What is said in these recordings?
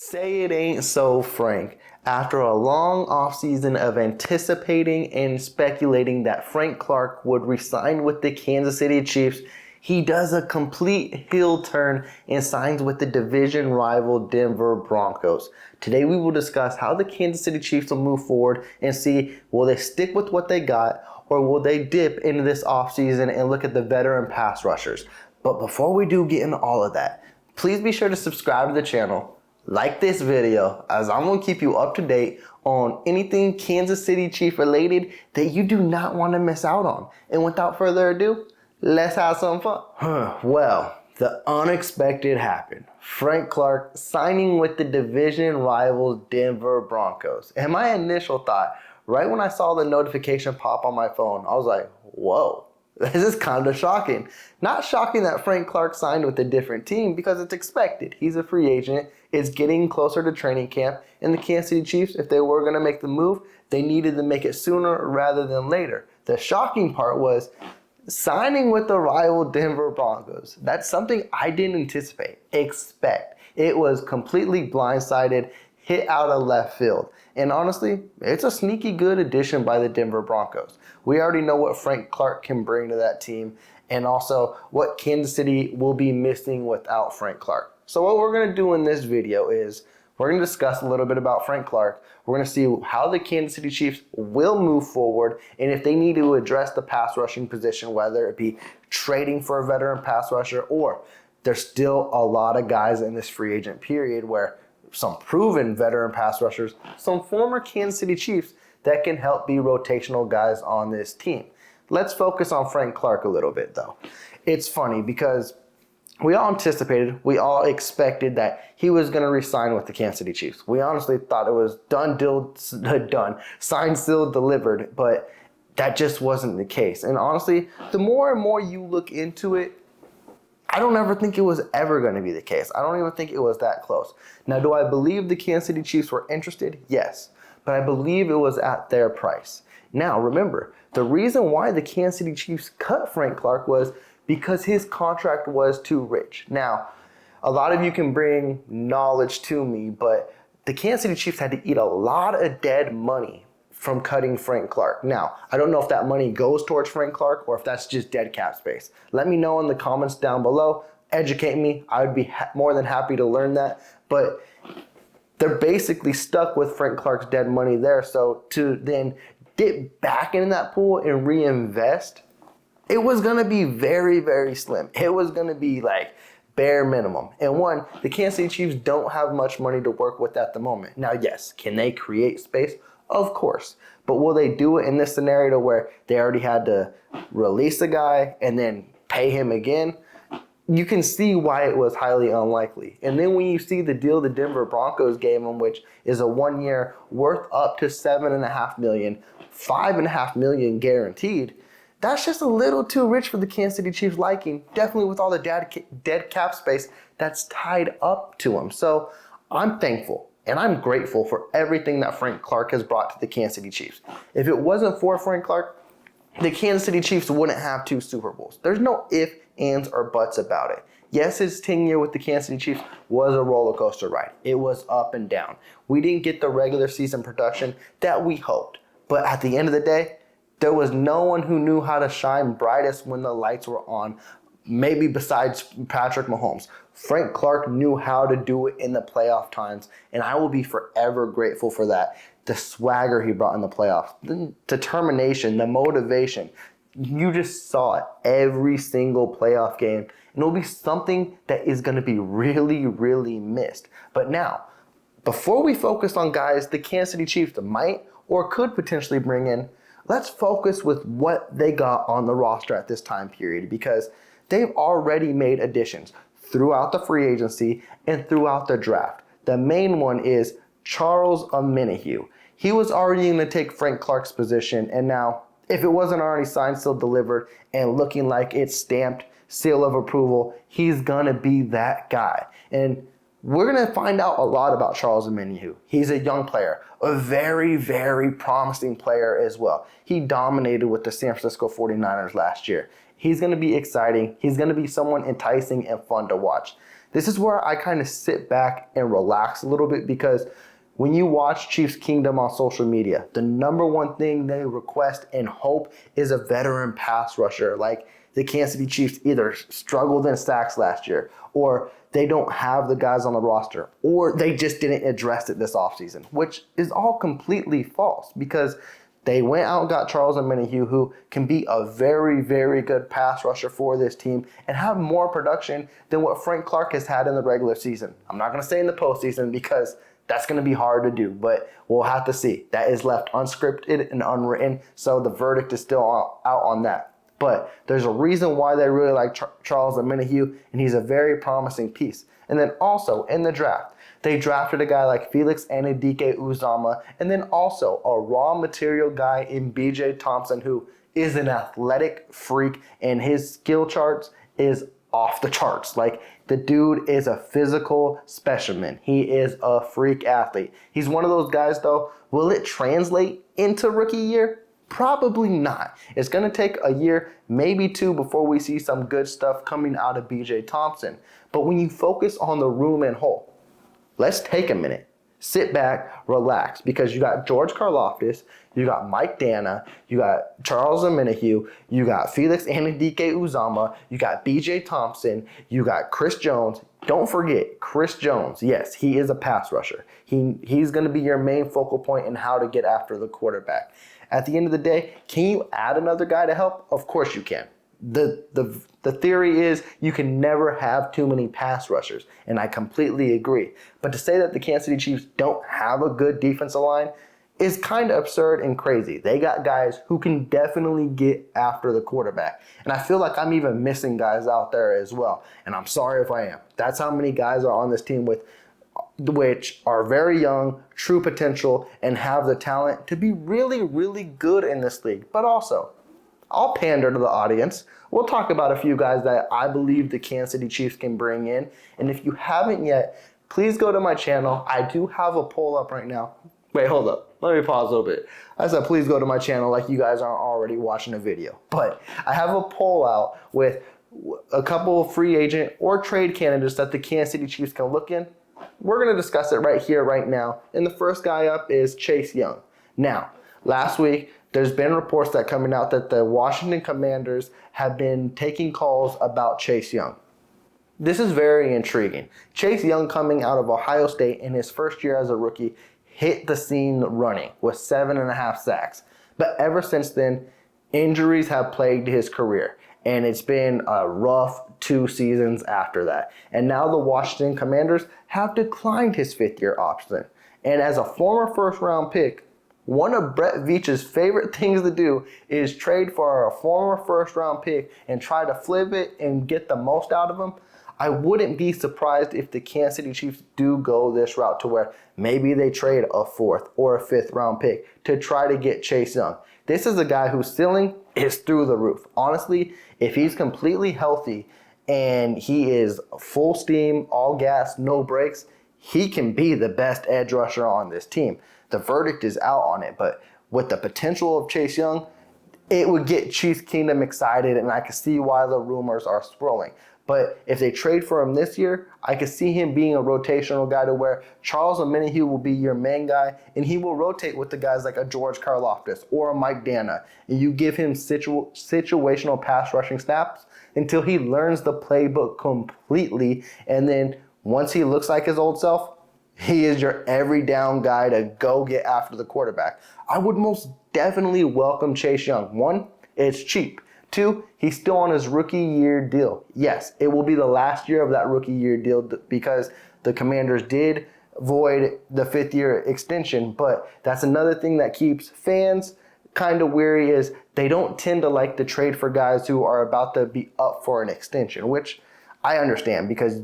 Say it ain't so, Frank. After a long offseason of anticipating and speculating that Frank Clark would resign with the Kansas City Chiefs, he does a complete heel turn and signs with the division rival Denver Broncos. Today we will discuss how the Kansas City Chiefs will move forward and see, will they stick with what they got or will they dip into this offseason and look at the veteran pass rushers. But before we do get into all of that, please be sure to subscribe to the channel. Like this video, as I'm going to keep you up to date on anything Kansas City Chief related that you do not want to miss out on. And without further ado, let's have some fun. Well, the unexpected happened. Frank Clark signing with the division rival Denver Broncos. And my initial thought, right when I saw the notification pop on my phone, I was like, whoa. This is kind of shocking. Not shocking that Frank Clark signed with a different team because it's expected. He's a free agent. It's getting closer to training camp. And the Kansas City Chiefs, if they were going to make the move, they needed to make it sooner rather than later. The shocking part was signing with the rival Denver Broncos. That's something I didn't expect. It was completely blindsided, hit out of left field. And honestly, it's a sneaky good addition by the Denver Broncos. We already know what Frank Clark can bring to that team and also what Kansas City will be missing without Frank Clark. So what we're going to do in this video is we're going to discuss a little bit about Frank Clark. We're going to see how the Kansas City Chiefs will move forward and if they need to address the pass rushing position, whether it be trading for a veteran pass rusher or there's still a lot of guys in this free agent period where some proven veteran pass rushers, some former Kansas City Chiefs that can help be rotational guys on this team. Let's focus on Frank Clark a little bit though. It's funny because we all anticipated, we all expected that he was going to re-sign with the Kansas City Chiefs. We honestly thought it was done, signed, sealed, delivered, but that just wasn't the case. And honestly, the more and more you look into it, I don't ever think it was ever going to be the case. I don't even think it was that close. Now, do I believe the Kansas City Chiefs were interested? Yes. But I believe it was at their price. Now, remember, the reason why the Kansas City Chiefs cut Frank Clark was because his contract was too rich. Now, a lot of you can bring knowledge to me, but the Kansas City Chiefs had to eat a lot of dead money from cutting Frank Clark. Now, I don't know if that money goes towards Frank Clark or if that's just dead cap space. Let me know in the comments down below. Educate me. I would be more than happy to learn that. But they're basically stuck with Frank Clark's dead money there. So to then dip back into that pool and reinvest, it was going to be very, very slim. It was going to be like bare minimum. And one, the Kansas City Chiefs don't have much money to work with at the moment. Now, yes, can they create space? Of course. But will they do it in this scenario where they already had to release a guy and then pay him again? You can see why it was highly unlikely. And then when you see the deal the Denver Broncos gave him, which is a 1 year worth up to $7.5 million, $5.5 million guaranteed, that's just a little too rich for the Kansas City Chiefs liking, definitely with all the dead cap space that's tied up to him. So I'm thankful and I'm grateful for everything that Frank Clark has brought to the Kansas City Chiefs. If it wasn't for Frank Clark, the Kansas City Chiefs wouldn't have 2 Super Bowls. There's no ifs, ands, or buts about it. Yes, his tenure with the Kansas City Chiefs was a roller coaster ride. It was up and down. We didn't get the regular season production that we hoped. But at the end of the day, there was no one who knew how to shine brightest when the lights were on, maybe besides Patrick Mahomes. Frank Clark knew how to do it in the playoff times, and I will be forever grateful for that. The swagger he brought in the playoffs, the determination, the motivation. You just saw it every single playoff game, and it'll be something that is going to be really, really missed. But now, before we focus on guys the Kansas City Chiefs might or could potentially bring in, let's focus with what they got on the roster at this time period because they've already made additions throughout the free agency and throughout the draft. The main one is Charles Omenihu. He was already going to take Frank Clark's position, and now, if it wasn't already signed, sealed, delivered, and looking like it's stamped, seal of approval, he's going to be that guy. And we're going to find out a lot about Charles Omenihu. He's a young player, a very, very promising player as well. He dominated with the San Francisco 49ers last year. He's going to be exciting. He's going to be someone enticing and fun to watch. This is where I kind of sit back and relax a little bit, because when you watch Chiefs Kingdom on social media, the number one thing they request and hope is a veteran pass rusher. Like the Kansas City Chiefs either struggled in sacks last year, or they don't have the guys on the roster, or they just didn't address it this offseason, which is all completely false, because they went out and got Charles Omenihu, who can be a very, very good pass rusher for this team and have more production than what Frank Clark has had in the regular season. I'm not going to say in the postseason, because that's going to be hard to do, but we'll have to see. That is left unscripted and unwritten, so the verdict is still out on that. But there's a reason why they really like Charles Omenihu, and he's a very promising piece. And then also in the draft, they drafted a guy like Felix Anudike-Uzomah, and then also a raw material guy in B.J. Thompson, who is an athletic freak, and his skill charts is off the charts. Like, the dude is a physical specimen. He is a freak athlete. He's one of those guys, though, will it translate into rookie year? Probably not. It's going to take a year, maybe two, before we see some good stuff coming out of B.J. Thompson. But when you focus on the room and whole, let's take a minute. Sit back, relax, because you got George Karlaftis, you got Mike Dana, you got Charles Omenihu, you got Felix Anudike-Uzomah, you got B.J. Thompson, you got Chris Jones. Don't forget, Chris Jones, yes, he is a pass rusher. He's going to be your main focal point in how to get after the quarterback. At the end of the day, can you add another guy to help? Of course you can. The theory is you can never have too many pass rushers, and I completely agree. But to say that the Kansas City Chiefs don't have a good defensive line is kind of absurd and crazy. They got guys who can definitely get after the quarterback. And I feel like I'm even missing guys out there as well. And I'm sorry if I am. That's how many guys are on this team which are very young, true potential, and have the talent to be really, really good in this league. But also, I'll pander to the audience. We'll talk about a few guys that I believe the Kansas City Chiefs can bring in. And if you haven't yet, please go to my channel. I do have a poll up right now. Wait, hold up. Let me pause a little bit. I said please go to my channel like you guys aren't already watching a video. But I have a poll out with a couple of free agent or trade candidates that the Kansas City Chiefs can look in. We're going to discuss it right here, right now. And the first guy up is Chase Young. Now, last week, there's been reports that coming out that the Washington Commanders have been taking calls about Chase Young. This is very intriguing. Chase Young, coming out of Ohio State in his first year as a rookie, hit the scene running with 7.5 sacks. But ever since then, injuries have plagued his career. And it's been a rough 2 seasons after that. And now the Washington Commanders have declined his 5th-year option. And as a former first-round pick, one of Brett Veach's favorite things to do is trade for a former first-round pick and try to flip it and get the most out of him. I wouldn't be surprised if the Kansas City Chiefs do go this route, to where maybe they trade a 4th or a 5th-round pick to try to get Chase Young. This is a guy whose ceiling is through the roof. Honestly, if he's completely healthy and he is full steam, all gas, no brakes, he can be the best edge rusher on this team. The verdict is out on it, but with the potential of Chase Young, it would get Chiefs Kingdom excited, and I can see why the rumors are swirling. But if they trade for him this year, I could see him being a rotational guy, to where Charles Omenihu will be your main guy, and he will rotate with the guys like a George Karlaftis or a Mike Dana. And you give him situational pass rushing snaps until he learns the playbook completely. And then once he looks like his old self, he is your every down guy to go get after the quarterback. I would most definitely welcome Chase Young. 1, it's cheap. 2, he's still on his rookie year deal. Yes, it will be the last year of that rookie year deal, because the Commanders did void the 5th-year extension. But that's another thing that keeps fans kind of weary, is they don't tend to like to trade for guys who are about to be up for an extension, which I understand, because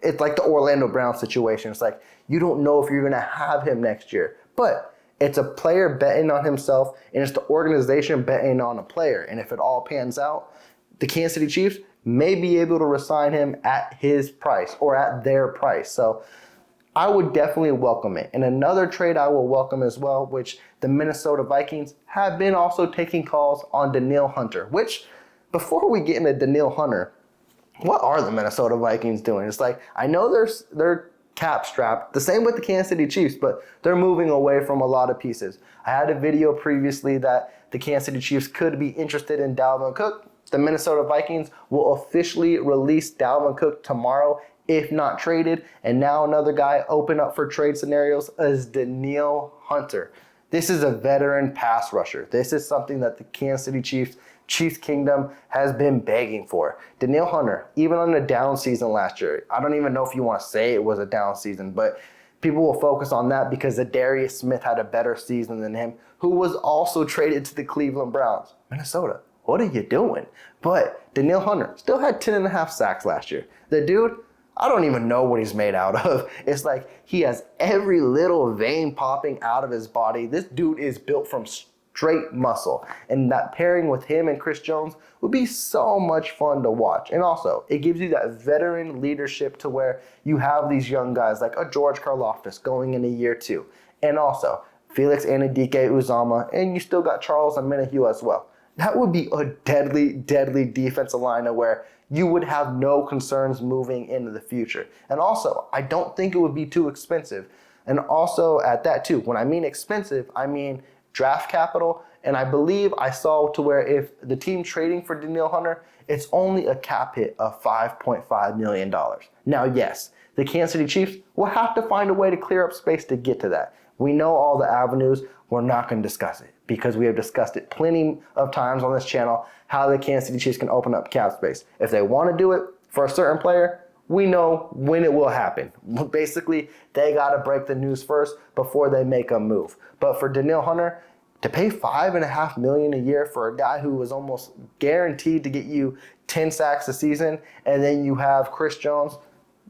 it's like the Orlando Brown situation. It's like you don't know if you're going to have him next year. But it's a player betting on himself, and it's the organization betting on a player. And if it all pans out, the Kansas City Chiefs may be able to re-sign him at his price or at their price. So I would definitely welcome it. And another trade I will welcome as well, which the Minnesota Vikings have been also taking calls on Danielle Hunter, which, before we get into Danielle Hunter, what are the Minnesota Vikings doing? It's like, I know they're cap strapped, the same with the Kansas City Chiefs, but they're moving away from a lot of pieces. I had a video previously that the Kansas City Chiefs could be interested in Dalvin Cook. The Minnesota Vikings will officially release Dalvin Cook tomorrow, if not traded. And now another guy open up for trade scenarios is Danielle Hunter. This is a veteran pass rusher. This is something that the Kansas City Chiefs Kingdom has been begging for. Danielle Hunter, even on a down season last year, I don't even know if you want to say it was a down season, but people will focus on that because Darius Smith had a better season than him, who was also traded to the Cleveland Browns. Minnesota, what are you doing? But Danielle Hunter still had 10.5 sacks last year. The dude, I don't even know what he's made out of. It's like he has every little vein popping out of his body. This dude is built from straight muscle. And that pairing with him and Chris Jones would be so much fun to watch. And also, it gives you that veteran leadership to where you have these young guys like a George Karlaftis going in a year 2. And also, Felix Anudike-Uzomah, and you still got Charles Omenihu as well. That would be a deadly, deadly defensive line where you would have no concerns moving into the future. And also, I don't think it would be too expensive. And also at that too, when I mean expensive, I mean draft capital. And I believe I saw to where if the team trading for Danielle Hunter, it's only a cap hit of $5.5 million. Now, yes, the Kansas City Chiefs will have to find a way to clear up space to get to that. We know all the avenues. We're not going to discuss it because we have discussed it plenty of times on this channel, how the Kansas City Chiefs can open up cap space. If they want to do it for a certain player, we know when it will happen. Basically, they got to break the news first before they make a move. But for Danielle Hunter, to pay $5.5 million a year for a guy who was almost guaranteed to get you 10 sacks a season, and then you have Chris Jones,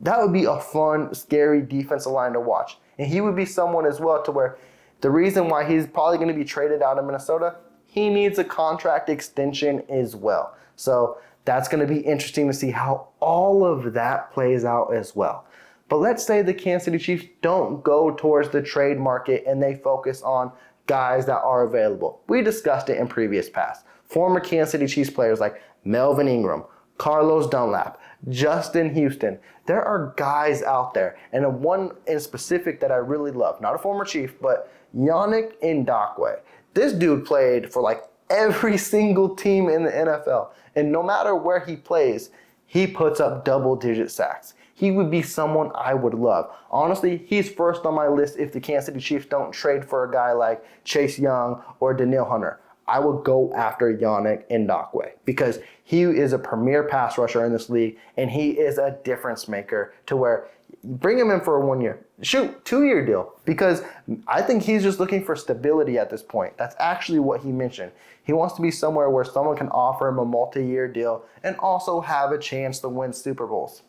that would be a fun, scary defensive line to watch. And he would be someone as well to where the reason why he's probably going to be traded out of Minnesota, he needs a contract extension as well. So that's going to be interesting to see how all of that plays out as well. But let's say the Kansas City Chiefs don't go towards the trade market and they focus on guys that are available. We discussed it in previous past. Former Kansas City Chiefs players like Melvin Ingram, Carlos Dunlap, Justin Houston. There are guys out there, and one in specific that I really love, not a former Chief, but Yannick Ngakoue. This dude played for like every single team in the NFL, and no matter where he plays, he puts up double-digit sacks. He would be someone I would love. Honestly, he's first on my list if the Kansas City Chiefs don't trade for a guy like Chase Young or Danielle Hunter. I would go after Yannick Ngakoue because he is a premier pass rusher in this league, and he is a difference maker to where bring him in for a 1 year. Shoot, 2-year deal, because I think he's just looking for stability at this point. That's actually what he mentioned. He wants to be somewhere where someone can offer him a multi-year deal and also have a chance to win Super Bowls.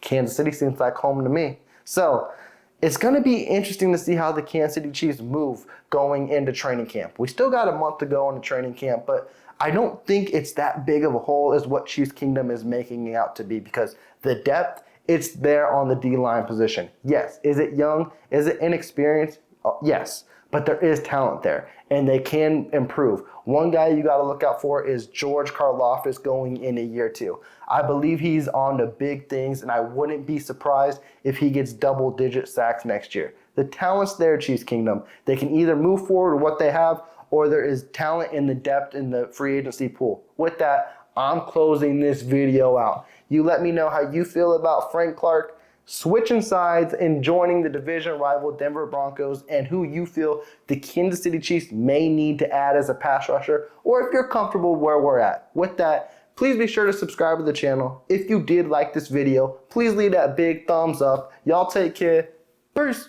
Kansas City seems like home to me. So it's going to be interesting to see how the Kansas City Chiefs move going into training camp. We still got a month to go into training camp, but I don't think it's that big of a hole as what Chiefs Kingdom is making it out to be because the depth, it's there on the D-line position. Yes. Is it young? Is it inexperienced? Yes. But there is talent there, and they can improve. One guy you got to look out for is George Karlaftis going in a year 2. I believe he's on to big things, and I wouldn't be surprised if he gets double-digit sacks next year. The talent's there, Chiefs Kingdom. They can either move forward with what they have, or there is talent in the depth in the free agency pool. With that, I'm closing this video out. You let me know how you feel about Frank Clark switching sides and joining the division rival Denver Broncos, and who you feel the Kansas City Chiefs may need to add as a pass rusher, or if you're comfortable where we're at. With that, please be sure to subscribe to the channel. If you did like this video, please leave that big thumbs up. Y'all take care. Peace.